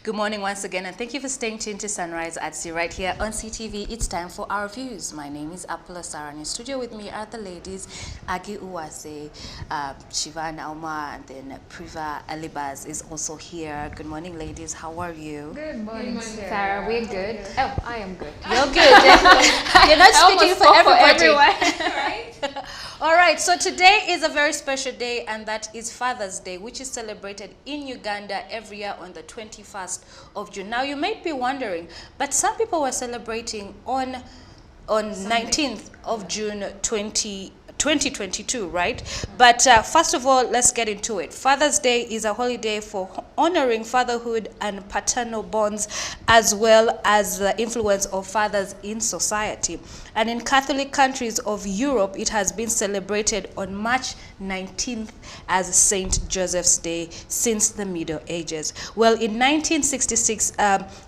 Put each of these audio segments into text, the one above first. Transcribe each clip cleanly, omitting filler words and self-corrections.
Good morning once again, and thank you for staying tuned to Sunrise at Sea right here on CTV. It's time for our views. My name is Apula Sarah, and in studio with me are the ladies Agi Uwase, Shiva Nauma, and then Priva Alibaz is also here. Good morning, ladies. How are you? Good morning, Sarah. We're good. Oh, I am good. You're good. You're not speaking for everybody. Right? All right, so today is a very special day, and that is Father's Day, which is celebrated in Uganda every year on the 21st of June. Now, you might be wondering, but some people were celebrating on 19th of June 2022, right? But first of all, let's get into it. Father's Day is a holiday for honoring fatherhood and paternal bonds, as well as the influence of fathers in society. And in Catholic countries of Europe, it has been celebrated on March 19th as Saint Joseph's Day since the Middle Ages. Well, in 1966,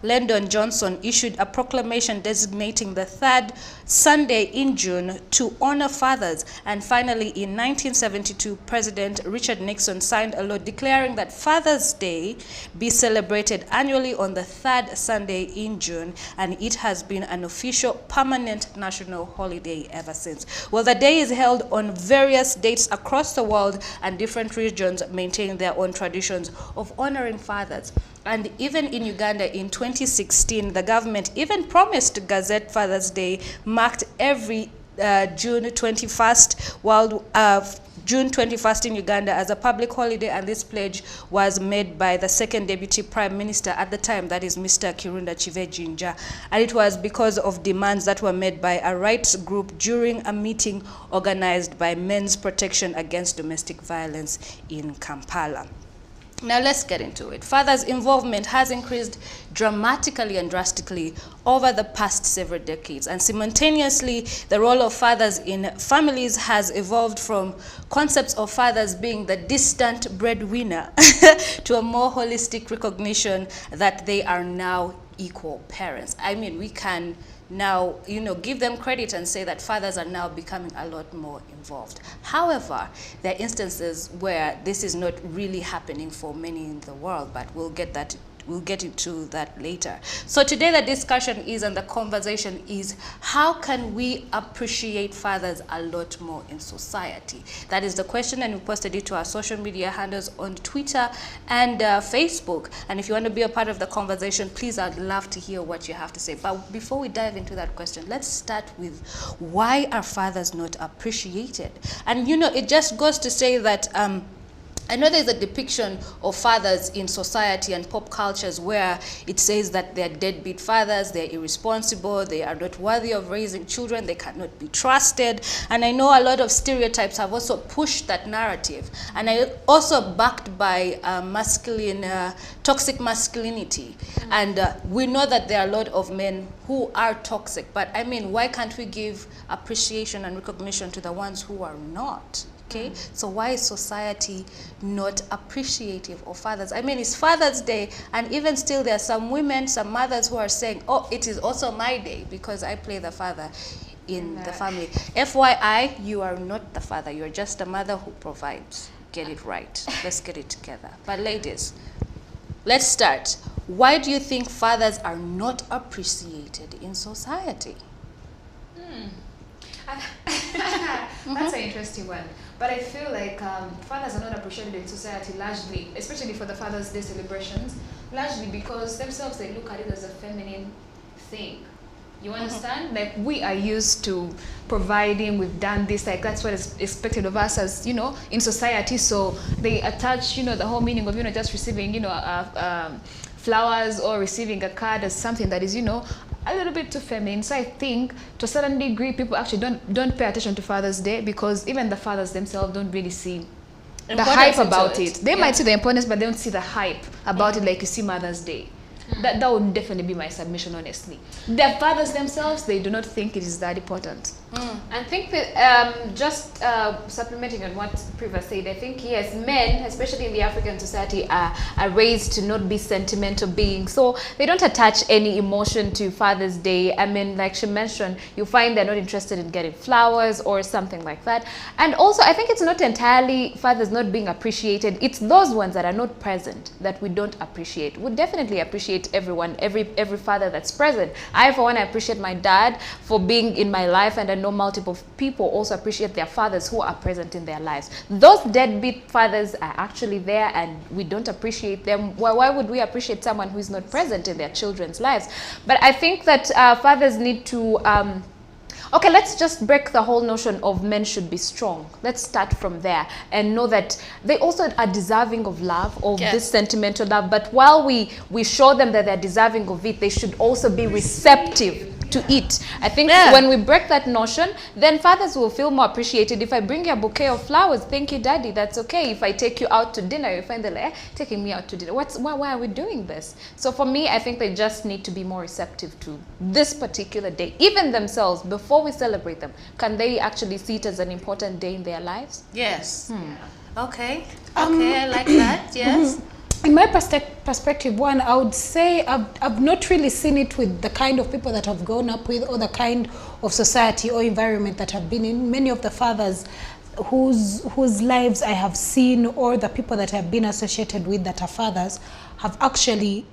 Lyndon Johnson issued a proclamation designating the third Sunday in June to honor fathers. And finally, in 1972, President Richard Nixon signed a law declaring that Father's Day be celebrated annually on the third Sunday in June, and it has been an official permanent national holiday ever since. Well, the day is held on various dates across the world, and different regions maintain their own traditions of honoring fathers. And even in Uganda in 2016, the government even promised to gazette Father's Day marked every June 21st, June 21st in Uganda as a public holiday, and this pledge was made by the second deputy prime minister at the time, that is Mr. Kirunda Chivejinja, and it was because of demands that were made by a rights group during a meeting organized by Men's Protection Against Domestic Violence in Kampala. Now let's get into it. Fathers' involvement has increased dramatically and drastically over the past several decades, and simultaneously the role of fathers in families has evolved from concepts of fathers being the distant breadwinner to a more holistic recognition that they are now equal parents. I mean, we can now, give them credit and say that fathers are now becoming a lot more involved. However, there are instances where this is not really happening for many in the world, but we'll get into that later. So today the discussion is, and the conversation is, how can we appreciate fathers a lot more in society? That is the question, and we posted it to our social media handles on Twitter and Facebook. And if you want to be a part of the conversation, please, I'd love to hear what you have to say. But before we dive into that question, let's start with, why are fathers not appreciated? And it just goes to say that I know there's a depiction of fathers in society and pop cultures where it says that they're deadbeat fathers, they're irresponsible, they are not worthy of raising children, they cannot be trusted. And I know a lot of stereotypes have also pushed that narrative. And I also backed by toxic masculinity. And we know that there are a lot of men who are toxic. But I mean, why can't we give appreciation and recognition to the ones who are not? Okay, so why is society not appreciative of fathers? I mean, it's Father's Day, and even still there are some women, some mothers who are saying, oh, it is also my day because I play the father in the family. FYI, you are not the father. You're just a mother who provides. Get it right. Let's get it together. But ladies, let's start. Why do you think fathers are not appreciated in society? That's an interesting one. But I feel like fathers are not appreciated in society largely, especially for the Father's Day celebrations, largely because themselves, they look at it as a feminine thing. You understand? Like, we are used to providing, we've done this, like that's what is expected of us as, in society. So they attach, the whole meaning of, just receiving, flowers or receiving a card as something that is, a little bit too feminine. So I think to a certain degree people actually don't pay attention to Father's Day, because even the fathers themselves don't really see the hype about it. They might see the importance, but they don't see the hype about it like you see Mother's Day. That would definitely be my submission, honestly. The fathers themselves, they do not think it is that important. I think that just supplementing on what Priva said, I think yes, men, especially in the African society, are raised to not be sentimental beings. So they don't attach any emotion to Father's Day. I mean, like she mentioned, you find they're not interested in getting flowers or something like that. And also, I think it's not entirely fathers not being appreciated. It's those ones that are not present that we don't appreciate. We definitely appreciate everyone, every father that's present. I, for one, I appreciate my dad for being in my life, and I know multiple people also appreciate their fathers who are present in their lives. Those deadbeat fathers are actually there and we don't appreciate them. Why would we appreciate someone who is not present in their children's lives? But I think that fathers need to okay, let's just break the whole notion of men should be strong. Let's start from there and know that they also are deserving of love, of this sentimental love. But while we show them that they're deserving of it, they should also be receptive to it. I think when we break that notion, then fathers will feel more appreciated. If I bring you a bouquet of flowers, thank you, daddy, that's okay. If I take you out to dinner, you find they're like, taking me out to dinner. Why are we doing this? So for me, I think they just need to be more receptive to this particular day. Even themselves, before we celebrate them, can they actually see it as an important day in their lives? Yes. Okay. Okay, I like that. Yes. In my perspective, one, I would say I've not really seen it with the kind of people that I've grown up with or the kind of society or environment that I've been in. Many of the fathers whose lives I have seen, or the people that I've been associated with that are fathers, have actually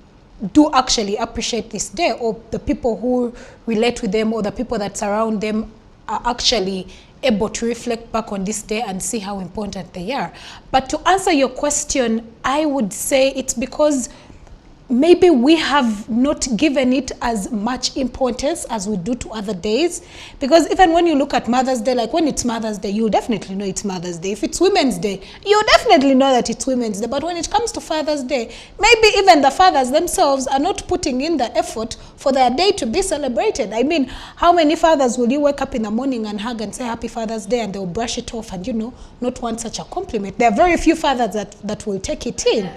appreciate this day, or the people who relate with them or the people that surround them are actually able to reflect back on this day and see how important they are. But to answer your question, I would say it's because maybe we have not given it as much importance as we do to other days. Because even when you look at Mother's Day, like when it's Mother's Day, you'll definitely know it's Mother's Day. If it's Women's Day, you'll definitely know that it's Women's Day. But when it comes to Father's Day, maybe even the fathers themselves are not putting in the effort for their day to be celebrated. I mean, how many fathers will you wake up in the morning and hug and say Happy Father's Day, and they'll brush it off and, you know, not want such a compliment? There are very few fathers that will take it in.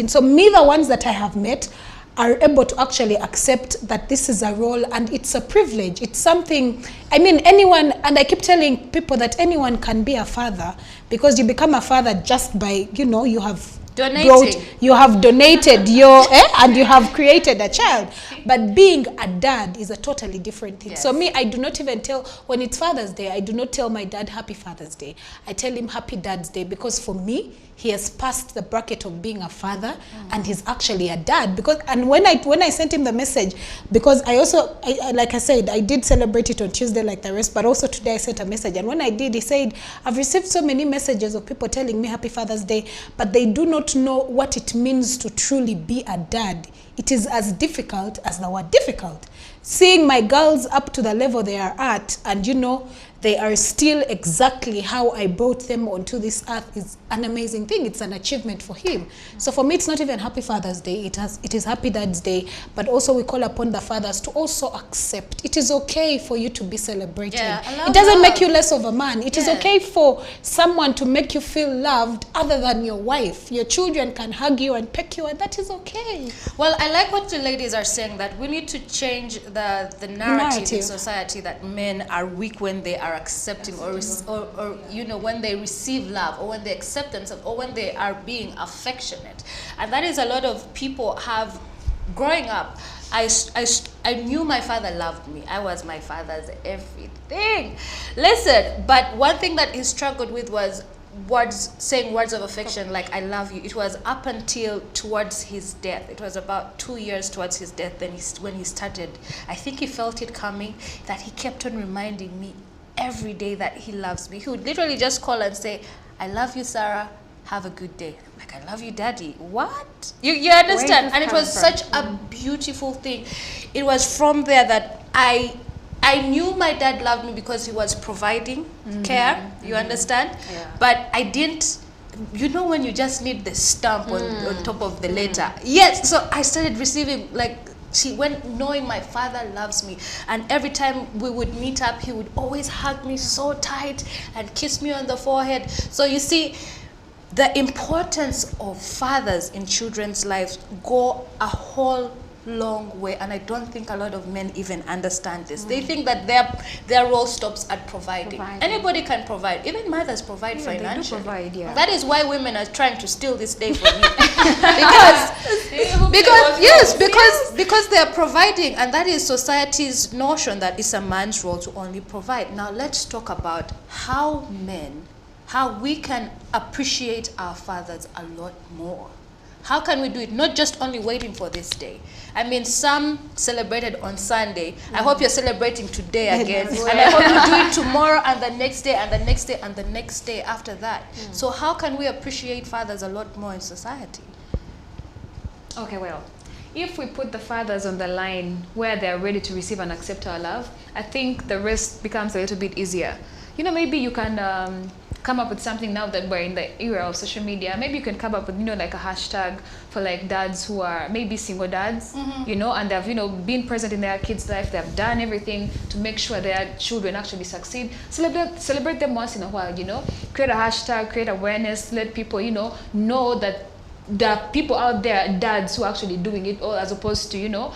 So me, the ones that I have met, are able to actually accept that this is a role and it's a privilege. It's something, I mean, anyone, and I keep telling people that anyone can be a father, because you become a father just by, you know, you have donated your and you have created a child. But being a dad is a totally different thing. So me, I do not even tell, when it's Father's Day, I do not tell my dad Happy Father's Day. I tell him Happy Dad's Day, because for me, he has passed the bracket of being a father and he's actually a dad. Because, and when I sent him the message, because I also, like I said, I did celebrate it on Tuesday like the rest, but also today I sent a message. And when I did, he said, I've received so many messages of people telling me Happy Father's Day, but they do not know what it means to truly be a dad. It is as difficult as the word difficult. Seeing my girls up to the level they are at, and you know, they are still exactly how I brought them onto this earth, is an amazing thing. It's an achievement for him. So for me, it's not even Happy Father's Day. It is Happy Dad's Day. But also we call upon the fathers to also accept. It is okay for you to be celebrated. It doesn't make you less of a man. It is okay for someone to make you feel loved other than your wife. Your children can hug you and peck you, and that is okay. Well, I like what the ladies are saying, that we need to change the narrative in society that men are weak when they are accepting, or you know, when they receive love, or when they accept themselves, or when they are being affectionate. And that is a lot of people have. Growing up, I knew my father loved me. I was my father's everything. Listen, but one thing that he struggled with was saying words of affection like I love you. It was up until towards his death. It was about 2 years towards his death when he started. I think he felt it coming, that he kept on reminding me every day that he loves me. He would literally just call and say, I love you, Sarah, have a good day. I'm like, I love you, Daddy. What? You understand? And it was such a beautiful thing. It was from there that I knew my dad loved me, because he was providing care, you understand? But I didn't, you know, when you just need the stamp on top of the letter. Yes, so I started receiving, like, knowing my father loves me, and every time we would meet up, he would always hug me so tight and kiss me on the forehead. So you see, the importance of fathers in children's lives go a whole long way, and I don't think a lot of men even understand this. They think that their role stops at providing. Anybody can provide. Even mothers provide financially. They do provide, yeah. That is why women are trying to steal this day from me. because they are providing, and that is society's notion that it's a man's role to only provide. Now let's talk about how we can appreciate our fathers a lot more. How can we do it? Not just only waiting for this day. I mean, some celebrated on Sunday. I hope you're celebrating today again. And I hope you do it tomorrow and the next day and the next day and the next day after that. So how can we appreciate fathers a lot more in society? Okay, well, if we put the fathers on the line where they're ready to receive and accept our love, I think the rest becomes a little bit easier. You know, maybe you can come up with something now that we're in the era of social media. Maybe you can come up with, you know, like a hashtag for like dads who are maybe single dads, you know, and they've, you know, been present in their kids' life. They've done everything to make sure their children actually succeed. Celebrate them once in a while, you know. Create a hashtag, create awareness, let people, you know that there are people out there, dads, who are actually doing it all, as opposed to, you know,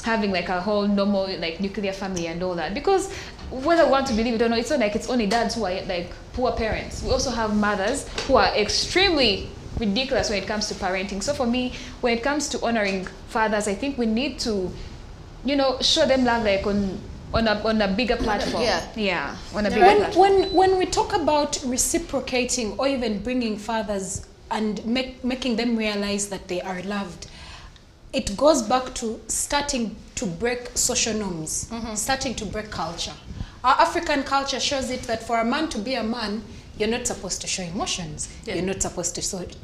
having like a whole normal like nuclear family and all that. Because whether we want to believe it or not, it's not like it's only dads who are like poor parents. We also have mothers who are extremely ridiculous when it comes to parenting. So for me, when it comes to honoring fathers, I think we need to, you know, show them love like on a bigger platform. Yeah, on a bigger platform. When we talk about reciprocating or even bringing fathers and making them realize that they are loved, it goes back to starting to break social norms, starting to break culture. Our African culture shows it that for a man to be a man, you're not supposed to show emotions. You're not supposed to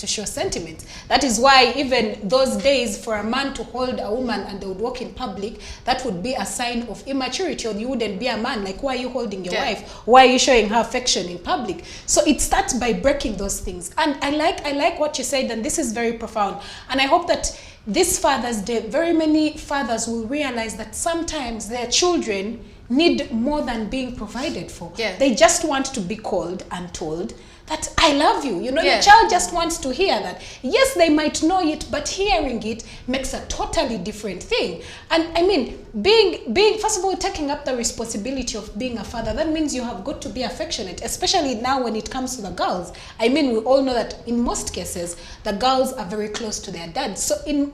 show sentiments. That is why even those days, for a man to hold a woman and they would walk in public, that would be a sign of immaturity, or you wouldn't be a man. Like, why are you holding your wife? Why are you showing her affection in public? So it starts by breaking those things. And I like what you said, and this is very profound. And I hope that this Father's Day, very many fathers will realize that sometimes their children need more than being provided for. They just want to be called and told that I love you. You know, your child just wants to hear that. Yes, they might know it, but hearing it makes a totally different thing. And I mean, being first of all, taking up the responsibility of being a father, that means you have got to be affectionate, especially now when it comes to the girls. I mean, we all know that in most cases, the girls are very close to their dads. So in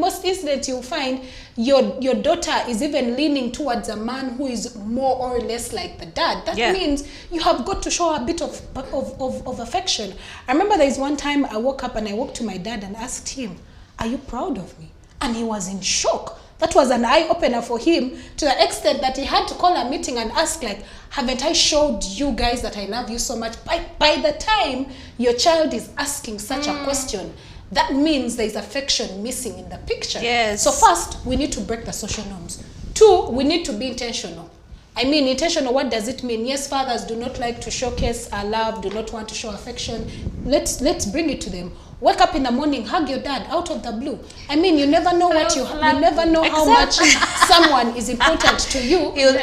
most incidents, you'll find your daughter is even leaning towards a man who is more or less like the dad. That means you have got to show a bit of affection. I remember there is one time I woke up and I walked to my dad and asked him, "Are you proud of me?" And he was in shock. That was an eye-opener for him, to the extent that he had to call a meeting and ask, like, haven't I showed you guys that I love you so much? By the time your child is asking such a question, that means there is affection missing in the picture. So first, we need to break the social norms. Two, we need to be intentional. I mean, intentional, what does it mean? Yes, fathers do not like to showcase our love, do not want to show affection. Let's bring it to them. Wake up in the morning, hug your dad out of the blue. I mean, you never know what you never know how much someone is important to you. Until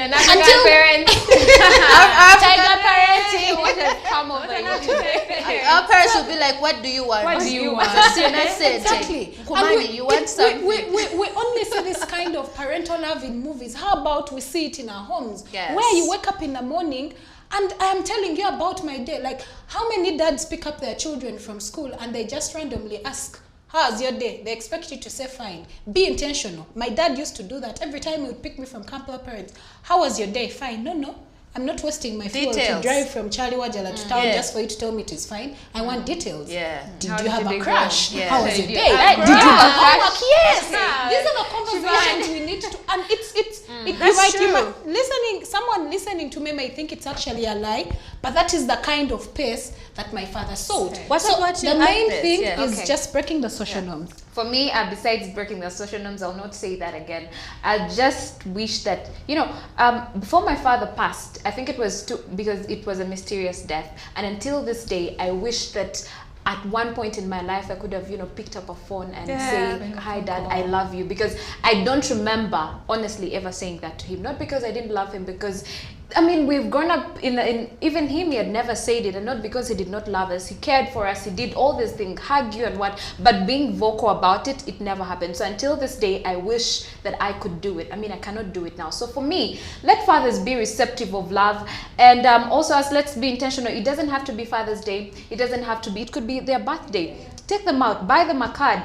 parents, tiger parenting. What has come over you today? Our parents will be like, "What do you want? What do you want?" Exactly. Kumani, you want something. We only see this kind of parental love in movies. How about we see it in our homes? Where you wake up in the morning, and I am telling you about my day. Like, how many dads pick up their children from school and they just randomly ask, "How's your day?" They expect you to say fine. Be intentional. My dad used to do that every time he would pick me from camp parents. "How was your day?" "Fine." No. I'm not wasting my fuel to drive from Charlie Wajala to town just for you to tell me it is fine. I want details. Did you have a crash? How was your day? Did you have homework? Yes. These are the conversations we need to, and someone listening to me may think it's actually a lie, but that is the kind of pace that my father sought. The main thing is just breaking the social norms. For me, besides breaking the social norms, I'll not say that again. I just wish that, you know, before my father passed, I think it was because it was a mysterious death. And until this day, I wish that at one point in my life, I could have, you know, picked up a phone and say, "Hi, Dad, I love you." Because I don't remember, honestly, ever saying that to him. Not because I didn't love him, because I mean, we've grown up in even him, he had never said it, and not because he did not love us. He cared for us, he did all these things, hug you and what, but being vocal about it, it never happened. So until this day, I wish that I could do it. I mean, I cannot do it now. So for me, let fathers be receptive of love, and also us, let's be intentional. It doesn't have to be Father's Day. It doesn't have to be, it could be their birthday. Take them out, buy them a card,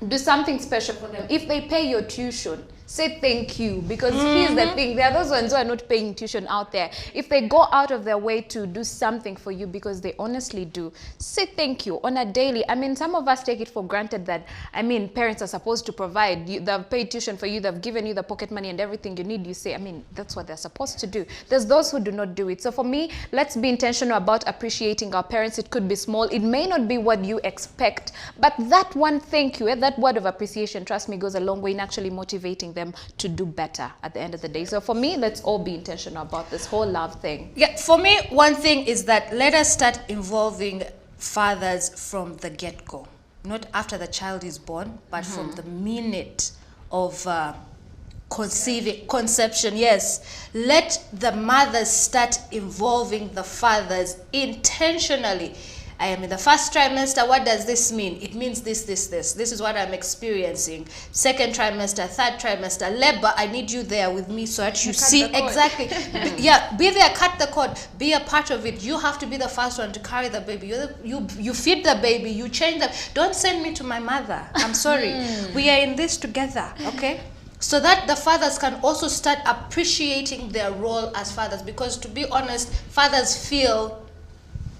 do something special for them. If they pay your tuition, say thank you, because here's the thing, there are those ones who are not paying tuition out there. If they go out of their way to do something for you, because they honestly do, say thank you on a daily. I mean, some of us take it for granted that, I mean, parents are supposed to provide. They've paid tuition for you, they've given you the pocket money and everything you need. You say, I mean, that's what they're supposed to do. There's those who do not do it. So for me, let's be intentional about appreciating our parents. It could be small, it may not be what you expect, but that one thank you, that word of appreciation, trust me, goes a long way in actually motivating them to do better at the end of the day. So for me, let's all be intentional about this whole love thing. Yeah, for me, one thing is that let us start involving fathers from the get-go. Not after the child is born, but from the minute of conception. Yes, let the mothers start involving the fathers intentionally. I am in the first trimester. What does this mean? It means this. This is what I'm experiencing. Second trimester, third trimester, labor. I need you there with me so that you see exactly. Be there, cut the cord, be a part of it. You have to be the first one to carry the baby. You feed the baby, you change them. Don't send me to my mother. I'm sorry. We are in this together, okay? So that the fathers can also start appreciating their role as fathers, because to be honest, fathers feel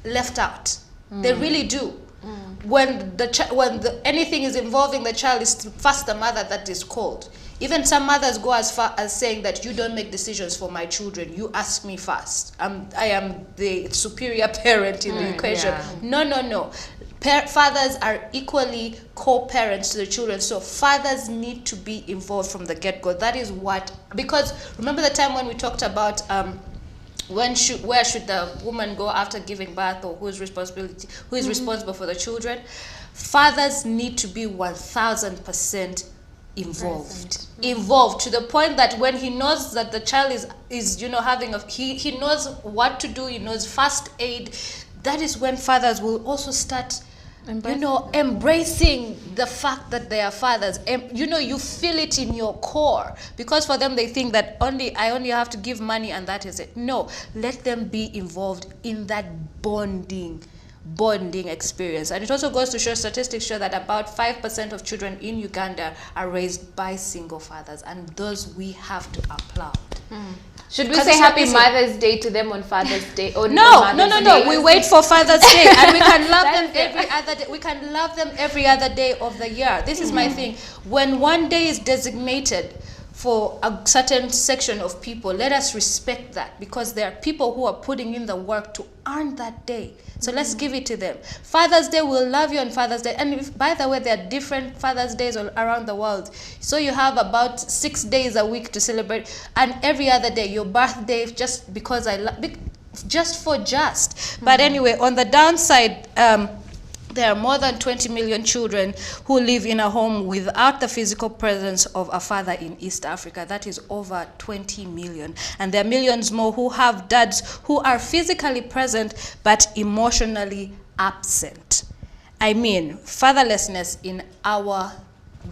left out. They really do. When anything is involving the child, it's first the mother that is called. Even some mothers go as far as saying that you don't make decisions for my children. You ask me first. I am the superior parent in the equation. Yeah. No. Fathers are equally co-parents to the children, so fathers need to be involved from the get-go. That is what, because remember the time when we talked about where should the woman go after giving birth, or who is responsible for the children? Fathers need to be 1000% involved. Involved to the point that when he knows that the child is having he knows what to do, he knows first aid. That is when fathers will also start embracing the fact that they are fathers. You feel it in your core, because for them they think that I only have to give money and that is it. No, let them be involved in that bonding experience. And it also goes to show, statistics show that about 5% of children in Uganda are raised by single fathers, and those we have to applaud. Should we say Happy Mother's Day to them on Father's Day? Or No. We wait for Father's Day, and we can love them every other day. We can love them every other day of the year. This is my thing. When one day is designated for a certain section of people, let us respect that, because there are people who are putting in the work to earn that day. So let's give it to them. Father's Day, we'll love you on Father's Day. And by the way, there are different Father's Days all around the world. So you have about 6 days a week to celebrate. And every other day, your birthday, just because But anyway, on the downside, there are more than 20 million children who live in a home without the physical presence of a father in East Africa. That is over 20 million. And there are millions more who have dads who are physically present but emotionally absent. I mean, fatherlessness in our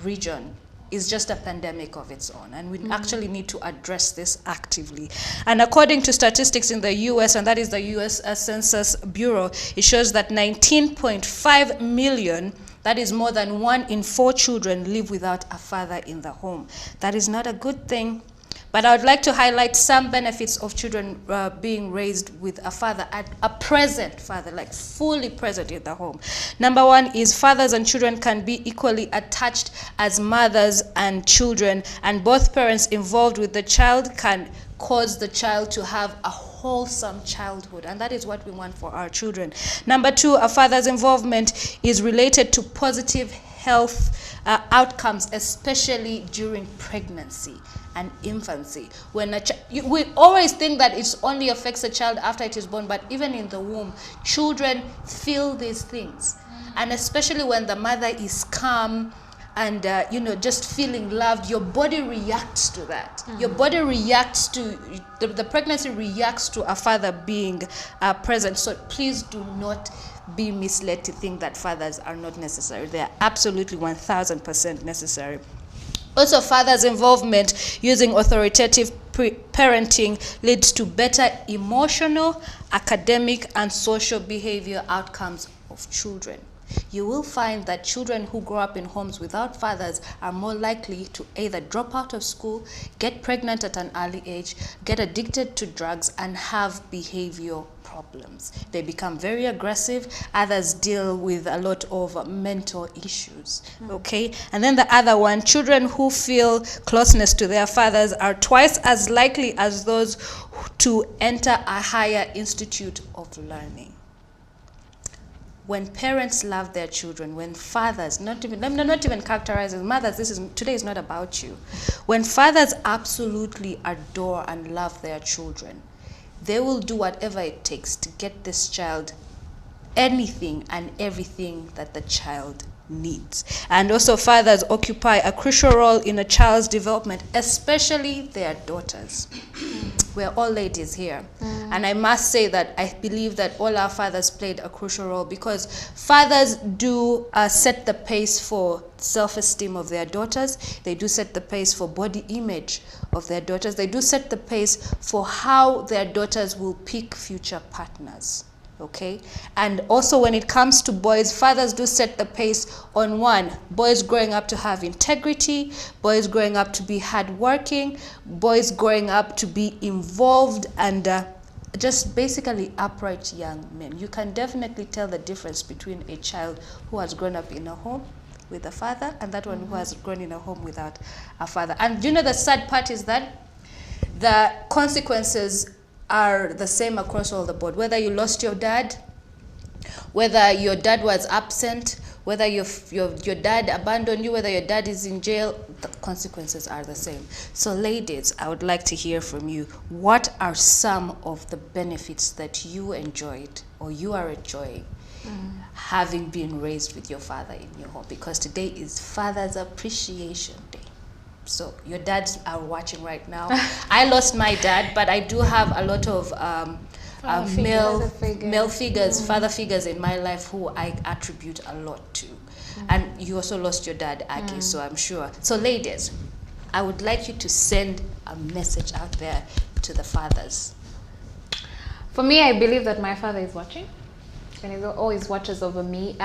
region is just a pandemic of its own, and we actually need to address this actively. And according to statistics in the US, and that is the US Census Bureau, it shows that 19.5 million, that is more than 1 in 4 children, live without a father in the home. That is not a good thing. But I would like to highlight some benefits of children being raised with a father, a present father, like fully present in the home. Number one is fathers and children can be equally attached as mothers and children, and both parents involved with the child can cause the child to have a wholesome childhood, and that is what we want for our children. Number two, a father's involvement is related to positive health outcomes, especially during pregnancy and infancy. When we always think that it only affects a child after it is born, but even in the womb, children feel these things. And especially when the mother is calm and just feeling loved, your body reacts to that. Your body reacts to the pregnancy, reacts to a father being present. So please do not be misled to think that fathers are not necessary. They are absolutely 1000% necessary. Also, fathers' involvement using authoritative parenting leads to better emotional, academic, and social behavior outcomes of children. You will find that children who grow up in homes without fathers are more likely to either drop out of school, get pregnant at an early age, get addicted to drugs, and have behavioral problems. They become very aggressive. Others deal with a lot of mental issues. Okay? And then the other one, children who feel closeness to their fathers are twice as likely as those to enter a higher institute of learning. When parents love their children, when fathers, not even characterized as mothers, today is not about you. When fathers absolutely adore and love their children, they will do whatever it takes to get this child anything and everything that the child needs. And also, fathers occupy a crucial role in a child's development, especially their daughters. We're all ladies here. And I must say that I believe that all our fathers played a crucial role, because fathers do set the pace for self-esteem of their daughters. They do set the pace for body image of their daughters. They do set the pace for how their daughters will pick future partners. Okay? And also, when it comes to boys, fathers do set the pace on boys growing up to have integrity, boys growing up to be hardworking, boys growing up to be involved, and just basically upright young men. You can definitely tell the difference between a child who has grown up in a home with a father and that one who has grown in a home without a father. And the sad part is that the consequences are the same across all the board. Whether you lost your dad, whether your dad was absent, whether your dad abandoned you, whether your dad is in jail, the consequences are the same. So ladies, I would like to hear from you. What are some of the benefits that you enjoyed or you are enjoying having been raised with your father in your home? Because today is Father's Appreciation Day. So your dads are watching right now. I lost my dad, but I do have a lot of male figures, father figures in my life who I attribute a lot to. And you also lost your dad, Aki, so I'm sure. So ladies, I would like you to send a message out there to the fathers. For me, I believe that my father is watching, and he always watches over me.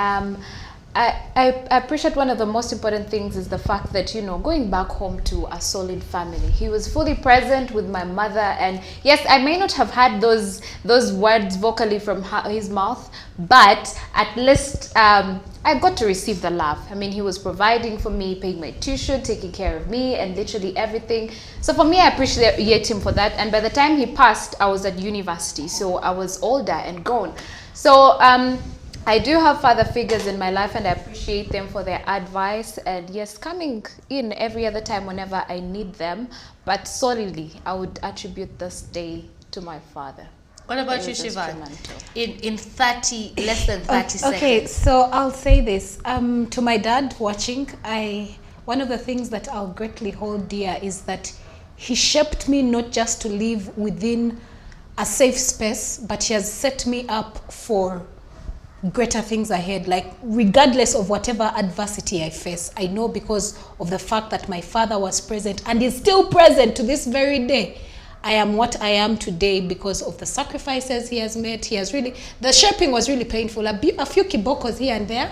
I appreciate one of the most important things is the fact that, going back home to a solid family. He was fully present with my mother, and yes, I may not have had those words vocally from his mouth, but at least I got to receive the love. I mean, he was providing for me, paying my tuition, taking care of me, and literally everything. So for me, I appreciate him for that. And by the time he passed, I was at university, so I was older and grown. So I do have father figures in my life, and I appreciate them for their advice, and yes, coming in every other time whenever I need them. But solidly, I would attribute this day to my father. What about you, Shivan? In less than 30 seconds. Okay, so I'll say this. To my dad watching, one of the things that I'll greatly hold dear is that he shaped me not just to live within a safe space, but he has set me up for greater things ahead. Like, regardless of whatever adversity I face, I know because of the fact that my father was present and is still present to this very day, I am what I am today because of the sacrifices he has made. The shaping was really painful. A few kibokos here and there.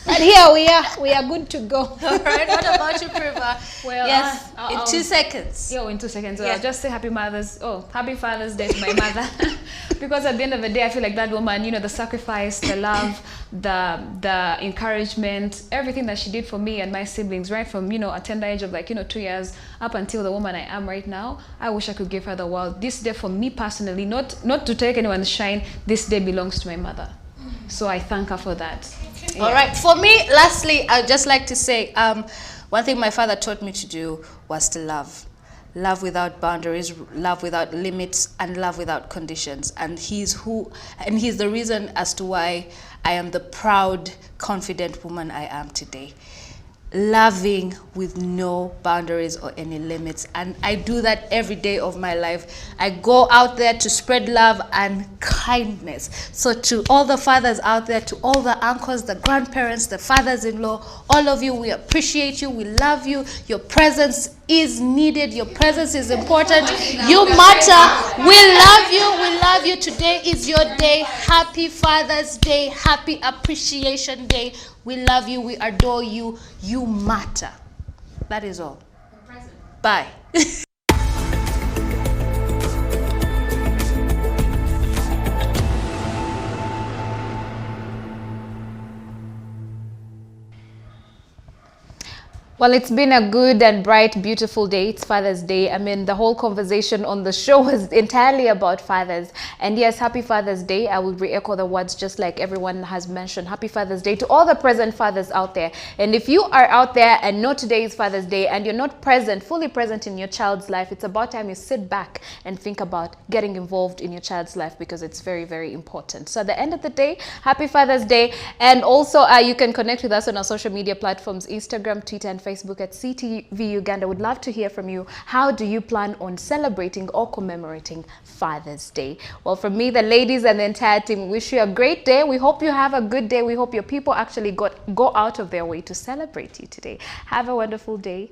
And here we are good to go. All right, what about you, Priva? Well, yes, in 2 seconds. In 2 seconds. I'll just say happy Father's Day to my mother. Because at the end of the day, I feel like that woman, the sacrifice, the love, the encouragement, everything that she did for me and my siblings, right from, a tender age of 2 years up until the woman I am right now, I wish I could give her the world. This day for me personally, not to take anyone's shine, this day belongs to my mother. So I thank her for that. Yeah. All right. For me, lastly, I'd just like to say one thing my father taught me to do was to love. Love without boundaries, love without limits, and love without conditions. And he's the reason as to why I am the proud, confident woman I am today. loving with no boundaries or any limits. And I do that every day of my life. I go out there to spread love and kindness. So to all the fathers out there, to all the uncles, the grandparents, the fathers-in-law, all of you, we appreciate you, we love you. Your presence is needed, your presence is important, you matter. We love you, we love you. Today is your day. Happy Father's Day, happy Appreciation Day. We love you, we adore you, you matter. That is all. Bye. Well, it's been a good and bright, beautiful day. It's Father's Day. I mean, the whole conversation on the show was entirely about fathers. And yes, happy Father's Day. I will re-echo the words just like everyone has mentioned. Happy Father's Day to all the present fathers out there. And if you are out there and know today is Father's Day and you're not present, fully present in your child's life, it's about time you sit back and think about getting involved in your child's life, because it's very, very important. So at the end of the day, happy Father's Day. And also you can connect with us on our social media platforms, Instagram, Twitter, and Facebook at CTV Uganda. Would love to hear from you. How do you plan on celebrating or commemorating Father's Day? Well, from me, the ladies, and the entire team, wish you a great day. We hope you have a good day. We hope your people actually go out of their way to celebrate you today. Have a wonderful day.